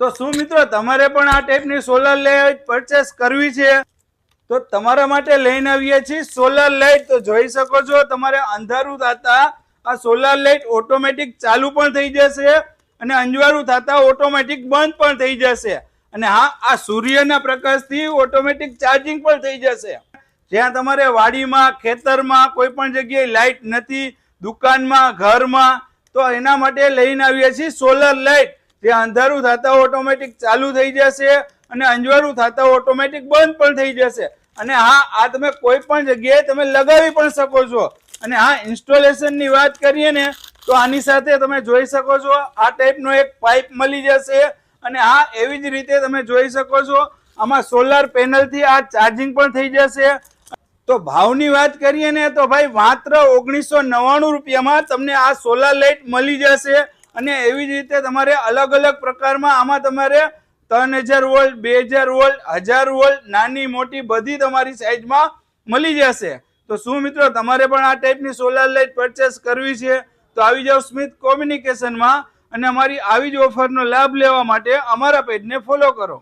તો શું મિત્રો તમારે પણ આ ટાઈપની સોલર લાઇટ પરચેસ કરવી છે તો તમારા માટે લઈને આવીએ છીએ સોલર લાઇટ। તો જોઈ શકો છો તમારે અંધારું થતા આ સોલર લાઇટ ઓટોમેટિક ચાલુ પણ થઈ જશે અને અંજવાળું થતા ઓટોમેટિક બંધ પણ થઈ જશે અને હા આ સૂર્યના પ્રકાશથી ઓટોમેટિક ચાર્જિંગ પણ થઈ જશે। જ્યાં તમારે વાડીમાં ખેતરમાં કોઈ પણ જગ્યાએ લાઇટ નથી, દુકાનમાં, ઘરમાં, તો એના માટે લઈને આવીએ છીએ સોલર લાઇટ। જે અંધારું થતા ઓટોમેટિક ચાલુ થઈ જશે અને અંજવાળું થતા ઓટોમેટિક બંધ પણ થઈ જશે અને હા આ તમે કોઈ પણ જગ્યાએ તમે લગાવી પણ શકો છો। અને હા ઇન્સ્ટોલેશન ની વાત કરીએ ને તો આની સાથે તમે જોઈ શકો છો આ ટાઈપનો એક પાઇપ મળી જશે અને હા એવી જ રીતે તમે જોઈ શકો છો આમાં સોલાર પેનલ થી આ ચાર્જિંગ પણ થઈ જશે। તો ભાવની વાત કરીએ ને તો ભાઈ માત્ર 1999 રૂપિયામાં તમને આ સોલાર લાઇટ મળી જશે અને એવી જ રીતે તમારે અલગ અલગ પ્રકારમાં આમાં તમારે 3000 વોલ્ટ, 2000 વોલ્ટ, 1000 વોલ્ટ, નાની મોટી બધી તમારી સાઈઝમાં મળી જશે। તો શું મિત્રો તમારે પણ આ ટાઈપની સોલાર લાઇટ પરચેસ કરવી છે તો આવી જાઓ સ્મિથ કોમ્યુનિકેશનમાં અને અમારી આવી જ ઓફરનો લાભ લેવા માટે અમારા પેજને ફોલો કરો।